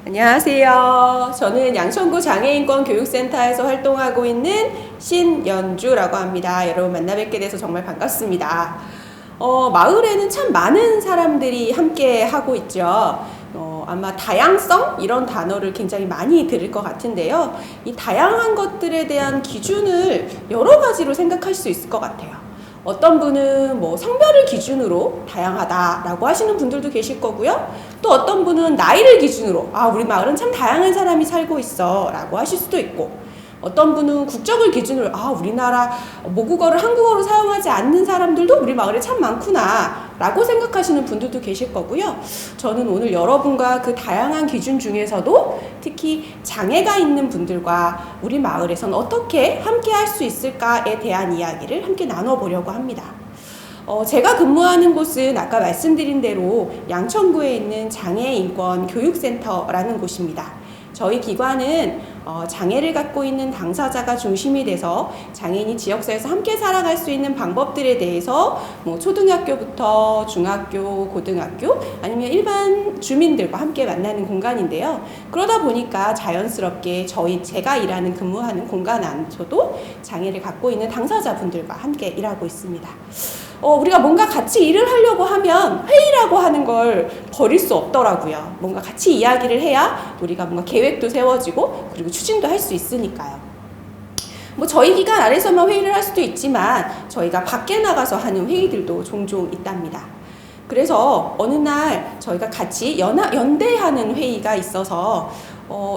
안녕하세요. 저는 양천구 장애인권 교육센터에서 활동하고 있는 신연주라고 합니다. 여러분 만나 뵙게 돼서 정말 반갑습니다. 마을에는 참 많은 사람들이 함께 하고 있죠. 아마 다양성 이런 단어를 굉장히 많이 들을 것 같은데요. 이 다양한 것들에 대한 기준을 여러 가지로 생각할 수 있을 것 같아요. 어떤 분은 뭐 성별을 기준으로 다양하다라고 하시는 분들도 계실 거고요. 또 어떤 분은 나이를 기준으로 우리 마을은 참 다양한 사람이 살고 있어 라고 하실 수도 있고, 어떤 분은 국적을 기준으로 우리나라 모국어를 한국어로 사용하지 않는 사람들도 우리 마을에 참 많구나 라고 생각하시는 분들도 계실 거고요. 저는 오늘 여러분과 그 다양한 기준 중에서도 특히 장애가 있는 분들과 우리 마을에선 어떻게 함께 할 수 있을까에 대한 이야기를 함께 나눠보려고 합니다. 제가 근무하는 곳은 아까 말씀드린 대로 양천구에 있는 장애인권 교육센터라는 곳입니다. 저희 기관은 장애를 갖고 있는 당사자가 중심이 돼서 장애인이 지역사회에서 함께 살아갈 수 있는 방법들에 대해서 초등학교부터 중학교, 고등학교 아니면 일반 주민들과 함께 만나는 공간인데요. 그러다 보니까 자연스럽게 제가 일하는 근무하는 공간 안에서도 장애를 갖고 있는 당사자분들과 함께 일하고 있습니다. 우리가 뭔가 같이 일을 하려고 하면 회의라고 하는 걸 버릴 수 없더라고요. 뭔가 같이 이야기를 해야 우리가 뭔가 계획도 세워지고 그리고 추진도 할 수 있으니까요. 저희 기관 안에서만 회의를 할 수도 있지만 저희가 밖에 나가서 하는 회의들도 종종 있답니다. 그래서 어느 날 저희가 같이 연대하는 회의가 있어서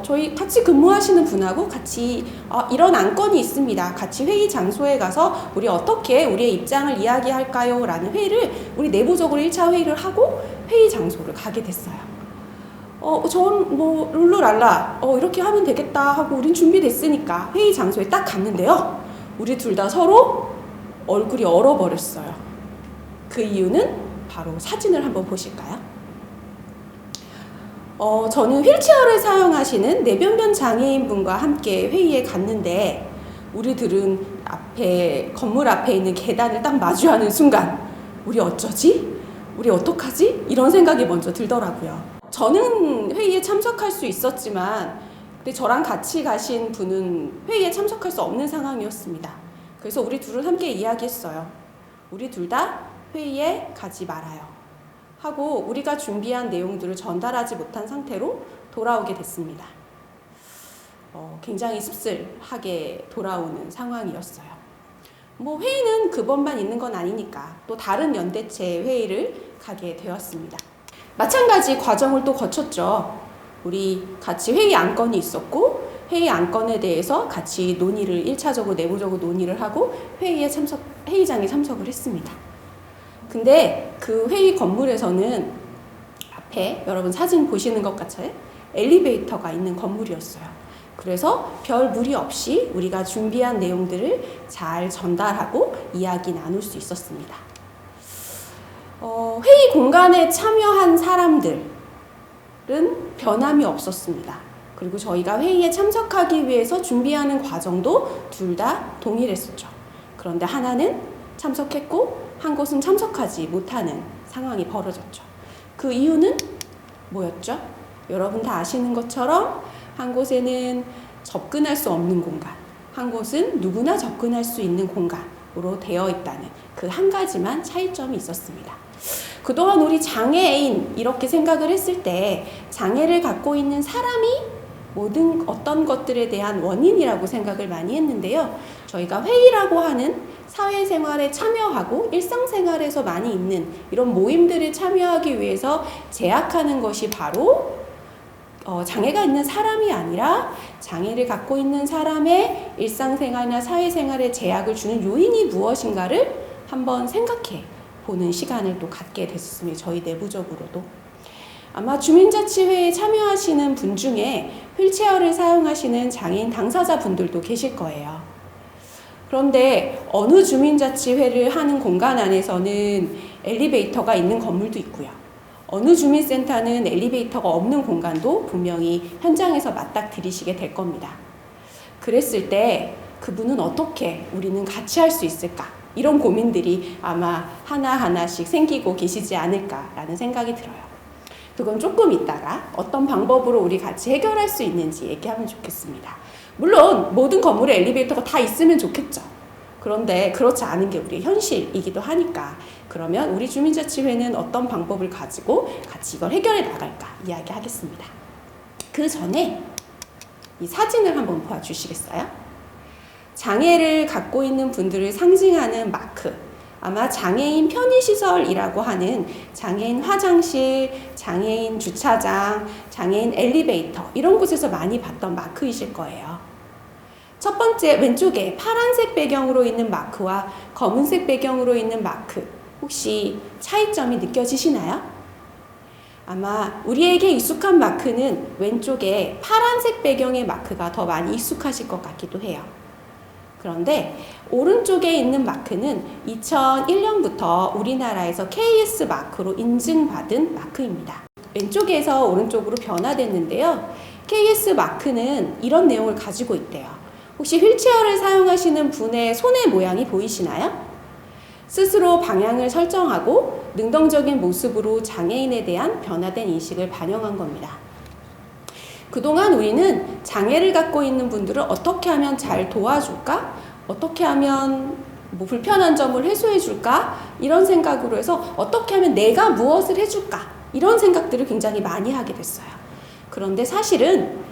저희 같이 근무하시는 분하고 같이 이런 안건이 있습니다. 같이 회의 장소에 가서 우리 어떻게 우리의 입장을 이야기할까요? 라는 회의를 우리 내부적으로 1차 회의를 하고 회의 장소를 가게 됐어요. 전 룰루랄라 이렇게 하면 되겠다 하고 우린 준비됐으니까 회의 장소에 딱 갔는데요. 우리 둘 다 서로 얼굴이 얼어버렸어요. 그 이유는 바로 사진을 한번 보실까요? 저는 휠체어를 사용하시는 내변변 장애인분과 함께 회의에 갔는데 우리들은 건물 앞에 있는 계단을 딱 마주하는 순간 우리 어쩌지? 우리 어떡하지? 이런 생각이 먼저 들더라고요. 저는 회의에 참석할 수 있었지만 근데 저랑 같이 가신 분은 회의에 참석할 수 없는 상황이었습니다. 그래서 우리 둘은 함께 이야기했어요. 우리 둘 다 회의에 가지 말아요 하고 우리가 준비한 내용들을 전달하지 못한 상태로 돌아오게 됐습니다. 굉장히 씁쓸하게 돌아오는 상황이었어요. 회의는 그것만 있는 건 아니니까 또 다른 연대체 회의를 가게 되었습니다. 마찬가지 과정을 또 거쳤죠. 우리 같이 회의 안건이 있었고 회의 안건에 대해서 같이 논의를 1차적으로 내부적으로 논의를 하고 회의장에 참석을 했습니다. 근데 그 회의 건물에서는 앞에 여러분 사진 보시는 것 같아요. 엘리베이터가 있는 건물이었어요. 그래서 별 무리 없이 우리가 준비한 내용들을 잘 전달하고 이야기 나눌 수 있었습니다. 회의 공간에 참여한 사람들은 변함이 없었습니다. 그리고 저희가 회의에 참석하기 위해서 준비하는 과정도 둘 다 동일했었죠. 그런데 하나는 참석했고 한 곳은 참석하지 못하는 상황이 벌어졌죠. 그 이유는 뭐였죠? 여러분 다 아시는 것처럼 한 곳에는 접근할 수 없는 공간, 한 곳은 누구나 접근할 수 있는 공간으로 되어 있다는 그 한 가지만 차이점이 있었습니다. 그동안 우리 장애인 이렇게 생각을 했을 때 장애를 갖고 있는 사람이 어떤 것들에 대한 원인이라고 생각을 많이 했는데요. 저희가 회의라고 하는 사회생활에 참여하고 일상생활에서 많이 있는 이런 모임들에 참여하기 위해서 제약하는 것이 바로 장애가 있는 사람이 아니라 장애를 갖고 있는 사람의 일상생활이나 사회생활에 제약을 주는 요인이 무엇인가를 한번 생각해 보는 시간을 또 갖게 됐습니다. 저희 내부적으로도. 아마 주민자치회에 참여하시는 분 중에 휠체어를 사용하시는 장애인 당사자분들도 계실 거예요. 그런데 어느 주민자치회를 하는 공간 안에서는 엘리베이터가 있는 건물도 있고요. 어느 주민센터는 엘리베이터가 없는 공간도 분명히 현장에서 맞닥뜨리시게 될 겁니다. 그랬을 때 그분은 어떻게 우리는 같이 할 수 있을까? 이런 고민들이 아마 하나하나씩 생기고 계시지 않을까라는 생각이 들어요. 그건 조금 이따가 어떤 방법으로 우리 같이 해결할 수 있는지 얘기하면 좋겠습니다. 물론 모든 건물에 엘리베이터가 다 있으면 좋겠죠. 그런데 그렇지 않은 게 우리의 현실이기도 하니까 그러면 우리 주민자치회는 어떤 방법을 가지고 같이 이걸 해결해 나갈까 이야기하겠습니다. 그 전에 이 사진을 한번 보여주시겠어요? 장애를 갖고 있는 분들을 상징하는 마크, 아마 장애인 편의시설이라고 하는 장애인 화장실, 장애인 주차장, 장애인 엘리베이터 이런 곳에서 많이 봤던 마크이실 거예요. 첫 번째 왼쪽에 파란색 배경으로 있는 마크와 검은색 배경으로 있는 마크, 혹시 차이점이 느껴지시나요? 아마 우리에게 익숙한 마크는 왼쪽에 파란색 배경의 마크가 더 많이 익숙하실 것 같기도 해요. 그런데 오른쪽에 있는 마크는 2001년부터 우리나라에서 KS 마크로 인증받은 마크입니다. 왼쪽에서 오른쪽으로 변화됐는데요. KS 마크는 이런 내용을 가지고 있대요. 혹시 휠체어를 사용하시는 분의 손의 모양이 보이시나요? 스스로 방향을 설정하고 능동적인 모습으로 장애인에 대한 변화된 인식을 반영한 겁니다. 그동안 우리는 장애를 갖고 있는 분들을 어떻게 하면 잘 도와줄까? 어떻게 하면 불편한 점을 해소해 줄까? 이런 생각으로 해서 어떻게 하면 내가 무엇을 해줄까? 이런 생각들을 굉장히 많이 하게 됐어요. 그런데 사실은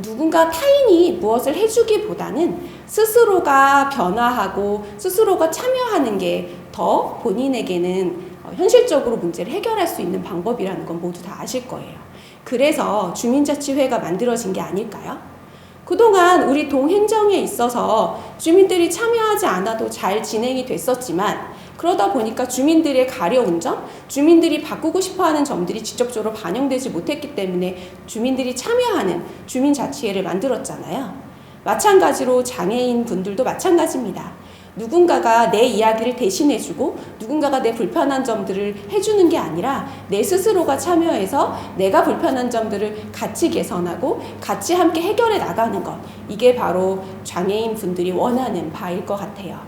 누군가 타인이 무엇을 해주기보다는 스스로가 변화하고 스스로가 참여하는 게 더 본인에게는 현실적으로 문제를 해결할 수 있는 방법이라는 건 모두 다 아실 거예요. 그래서 주민자치회가 만들어진 게 아닐까요? 그동안 우리 동행정에 있어서 주민들이 참여하지 않아도 잘 진행이 됐었지만 그러다 보니까 주민들의 가려운 점, 주민들이 바꾸고 싶어하는 점들이 직접적으로 반영되지 못했기 때문에 주민들이 참여하는 주민자치회를 만들었잖아요. 마찬가지로 장애인 분들도 마찬가지입니다. 누군가가 내 이야기를 대신해주고 누군가가 내 불편한 점들을 해주는 게 아니라 내 스스로가 참여해서 내가 불편한 점들을 같이 개선하고 같이 함께 해결해 나가는 것, 이게 바로 장애인 분들이 원하는 바일 것 같아요.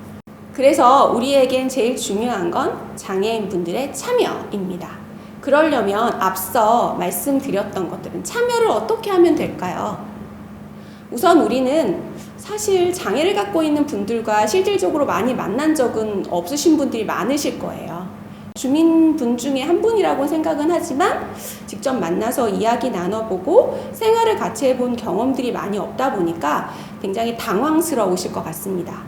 그래서 우리에겐 제일 중요한 건 장애인 분들의 참여입니다. 그러려면 앞서 말씀드렸던 것들은 참여를 어떻게 하면 될까요? 우선 우리는 사실 장애를 갖고 있는 분들과 실질적으로 많이 만난 적은 없으신 분들이 많으실 거예요. 주민분 중에 한 분이라고 생각은 하지만 직접 만나서 이야기 나눠보고 생활을 같이 해본 경험들이 많이 없다 보니까 굉장히 당황스러우실 것 같습니다.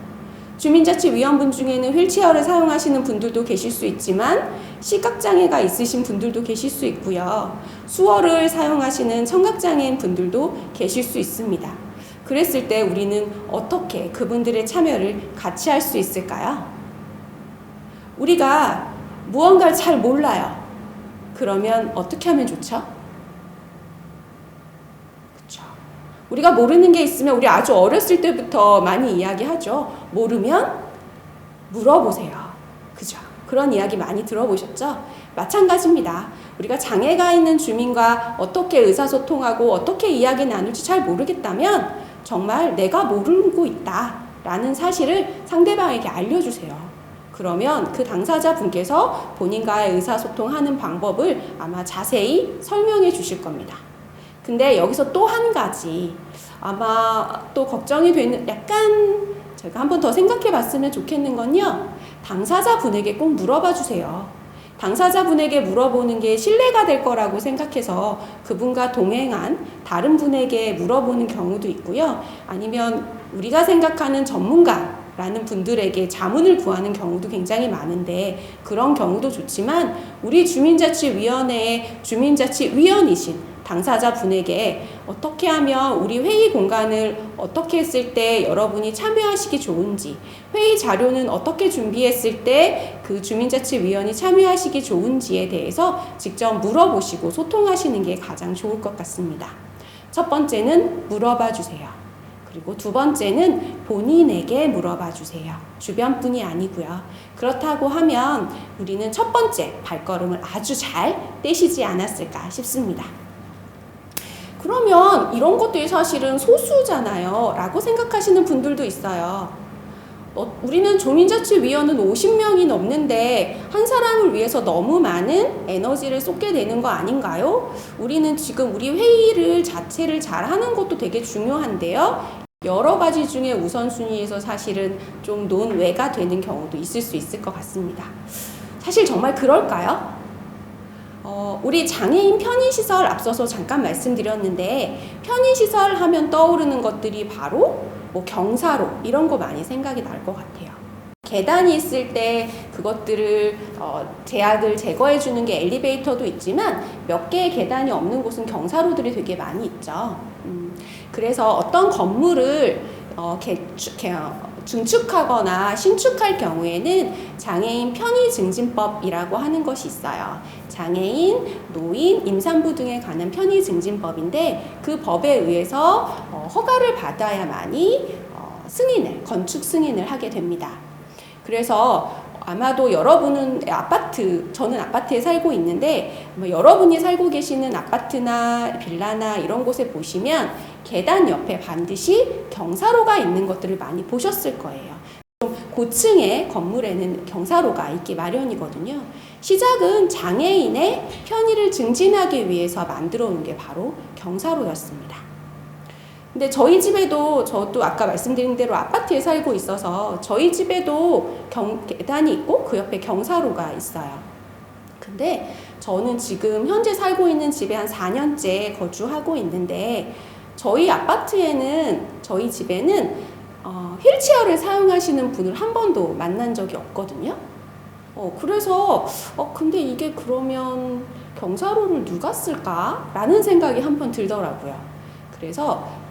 주민자치위원분 중에는 휠체어를 사용하시는 분들도 계실 수 있지만 시각장애가 있으신 분들도 계실 수 있고요. 수어를 사용하시는 청각장애인 분들도 계실 수 있습니다. 그랬을 때 우리는 어떻게 그분들의 참여를 같이 할 수 있을까요? 우리가 무언가를 잘 몰라요. 그러면 어떻게 하면 좋죠? 그렇죠. 우리가 모르는 게 있으면 우리 아주 어렸을 때부터 많이 이야기하죠. 모르면 물어보세요. 그죠? 그런 이야기 많이 들어보셨죠? 마찬가지입니다. 우리가 장애가 있는 주민과 어떻게 의사소통하고 어떻게 이야기 나눌지 잘 모르겠다면 정말 내가 모르고 있다라는 사실을 상대방에게 알려주세요. 그러면 그 당사자분께서 본인과의 의사소통하는 방법을 아마 자세히 설명해 주실 겁니다. 근데 여기서 또 한 가지 아마 또 걱정이 되는 약간 제가 한 번 더 생각해 봤으면 좋겠는 건요. 당사자분에게 꼭 물어봐 주세요. 당사자분에게 물어보는 게 신뢰가 될 거라고 생각해서 그분과 동행한 다른 분에게 물어보는 경우도 있고요. 아니면 우리가 생각하는 전문가라는 분들에게 자문을 구하는 경우도 굉장히 많은데 그런 경우도 좋지만 우리 주민자치위원회의 주민자치위원이신 당사자분에게 어떻게 하면 우리 회의 공간을 어떻게 했을 때 여러분이 참여하시기 좋은지, 회의 자료는 어떻게 준비했을 때 그 주민자치위원이 참여하시기 좋은지에 대해서 직접 물어보시고 소통하시는 게 가장 좋을 것 같습니다. 첫 번째는 물어봐 주세요. 그리고 두 번째는 본인에게 물어봐 주세요. 주변 분이 아니고요. 그렇다고 하면 우리는 첫 번째 발걸음을 아주 잘 떼시지 않았을까 싶습니다. 그러면 이런 것들이 사실은 소수잖아요 라고 생각하시는 분들도 있어요. 우리는 주민자치위원은 50명이 넘는데 한 사람을 위해서 너무 많은 에너지를 쏟게 되는 거 아닌가요? 우리는 지금 우리 회의를 자체를 잘하는 것도 되게 중요한데요. 여러 가지 중에 우선순위에서 사실은 좀 논외가 되는 경우도 있을 수 있을 것 같습니다. 사실 정말 그럴까요? 우리 장애인 편의시설 앞서서 잠깐 말씀드렸는데 편의시설 하면 떠오르는 것들이 바로 뭐 경사로 이런 거 많이 생각이 날 것 같아요. 계단이 있을 때 그것들을 제약을 제거해 주는 게 엘리베이터도 있지만 몇 개의 계단이 없는 곳은 경사로들이 되게 많이 있죠. 그래서 어떤 건물을 증축하거나 신축할 경우에는 장애인 편의증진법이라고 하는 것이 있어요. 장애인, 노인, 임산부 등에 관한 편의증진법인데 그 법에 의해서 허가를 받아야만이 건축 승인을 하게 됩니다. 그래서 아마도 여러분은 저는 아파트에 살고 있는데 여러분이 살고 계시는 아파트나 빌라나 이런 곳에 보시면 계단 옆에 반드시 경사로가 있는 것들을 많이 보셨을 거예요. 좀 고층의 건물에는 경사로가 있기 마련이거든요. 시작은 장애인의 편의를 증진하기 위해서 만들어 놓은 게 바로 경사로였습니다. 근데 저희 집에도 저도 아까 말씀드린 대로 아파트에 살고 있어서 저희 집에도 계단이 있고 그 옆에 경사로가 있어요. 근데 저는 지금 현재 살고 있는 집에 한 4년째 거주하고 있는데 저희 집에는 휠체어를 사용하시는 분을 한 번도 만난 적이 없거든요. 그래서 근데 이게 그러면 경사로를 누가 쓸까? 라는 생각이 한번 들더라고요. 그래서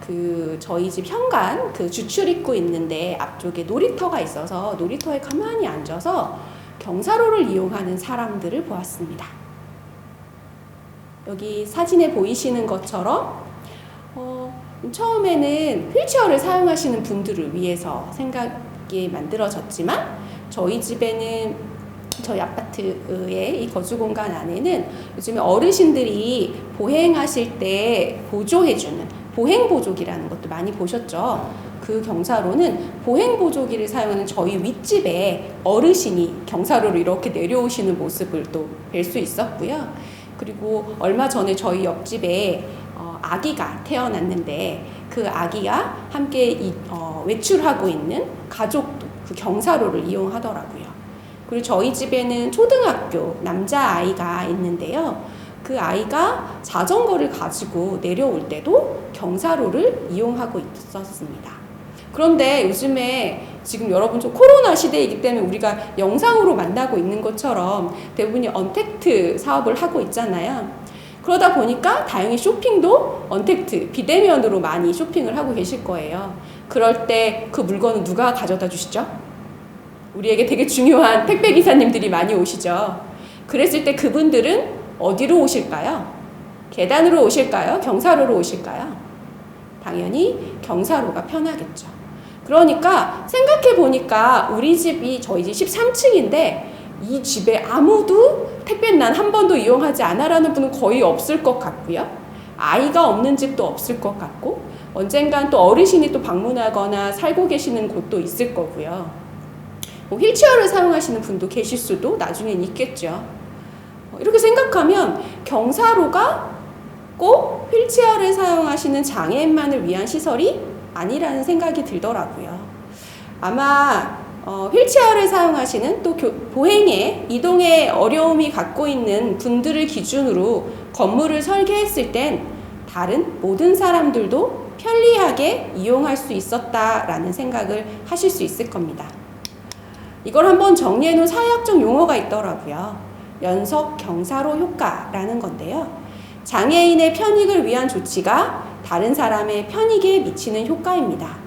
저희 집 현관 주출 입구 있는데 앞쪽에 놀이터가 있어서 놀이터에 가만히 앉아서 경사로를 이용하는 사람들을 보았습니다. 여기 사진에 보이시는 것처럼 처음에는 휠체어를 사용하시는 분들을 위해서 생각이 만들어졌지만 저희 아파트의 이 거주 공간 안에는 요즘에 어르신들이 보행하실 때 보조해주는 보행보조기라는 것도 많이 보셨죠? 그 경사로는 보행보조기를 사용하는 저희 윗집에 어르신이 경사로를 이렇게 내려오시는 모습을 또 뵐 수 있었고요. 그리고 얼마 전에 저희 옆집에 아기가 태어났는데 그 아기가 함께 외출하고 있는 가족도 그 경사로를 이용하더라고요. 그리고 저희 집에는 초등학교 남자아이가 있는데요. 그 아이가 자전거를 가지고 내려올 때도 경사로를 이용하고 있었습니다. 그런데 요즘에 지금 여러분 좀 코로나 시대이기 때문에 우리가 영상으로 만나고 있는 것처럼 대부분이 언택트 사업을 하고 있잖아요. 그러다 보니까 다행히 쇼핑도 언택트, 비대면으로 많이 쇼핑을 하고 계실 거예요. 그럴 때 그 물건은 누가 가져다 주시죠? 우리에게 되게 중요한 택배기사님들이 많이 오시죠. 그랬을 때 그분들은 어디로 오실까요? 계단으로 오실까요? 경사로로 오실까요? 당연히 경사로가 편하겠죠. 그러니까 생각해 보니까 저희 집 13층인데 이 집에 아무도 택배는 난 한 번도 이용하지 않아라는 분은 거의 없을 것 같고요. 아이가 없는 집도 없을 것 같고 언젠간 또 어르신이 또 방문하거나 살고 계시는 곳도 있을 거고요. 휠체어를 사용하시는 분도 계실 수도 나중엔 있겠죠. 이렇게 생각하면 경사로가 꼭 휠체어를 사용하시는 장애인만을 위한 시설이 아니라는 생각이 들더라고요. 아마 휠체어를 사용하시는 또 보행에 이동에 어려움이 갖고 있는 분들을 기준으로 건물을 설계했을 땐 다른 모든 사람들도 편리하게 이용할 수 있었다라는 생각을 하실 수 있을 겁니다. 이걸 한번 정리해 놓은 사회학적 용어가 있더라고요. 연속 경사로 효과라는 건데요. 장애인의 편익을 위한 조치가 다른 사람의 편익에 미치는 효과입니다.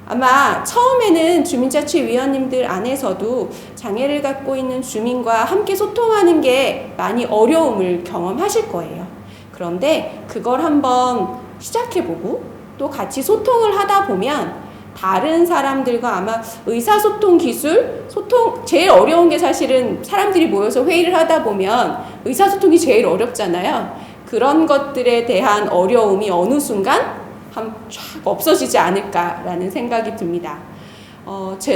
아마 처음에는 주민자치위원님들 안에서도 장애를 갖고 있는 주민과 함께 소통하는 게 많이 어려움을 경험하실 거예요. 그런데 그걸 한번 시작해보고 또 같이 소통을 하다 보면 다른 사람들과 아마 의사소통 기술, 제일 어려운 게 사실은 사람들이 모여서 회의를 하다 보면 의사소통이 제일 어렵잖아요. 그런 것들에 대한 어려움이 어느 순간 쫙 없어지지 않을까라는 생각이 듭니다.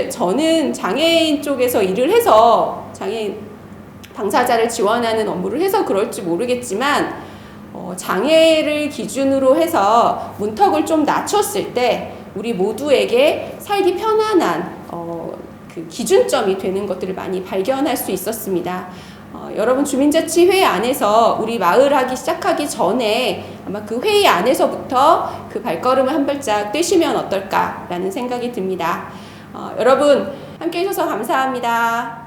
저는 장애인 쪽에서 일을 해서 장애인 당사자를 지원하는 업무를 해서 그럴지 모르겠지만 장애를 기준으로 해서 문턱을 좀 낮췄을 때 우리 모두에게 살기 편안한 그 기준점이 되는 것들을 많이 발견할 수 있었습니다. 여러분 주민자치회의 안에서 우리 마을 하기 시작하기 전에 아마 그 회의 안에서부터 그 발걸음을 한 발짝 떼시면 어떨까라는 생각이 듭니다. 여러분 함께 해주셔서 감사합니다.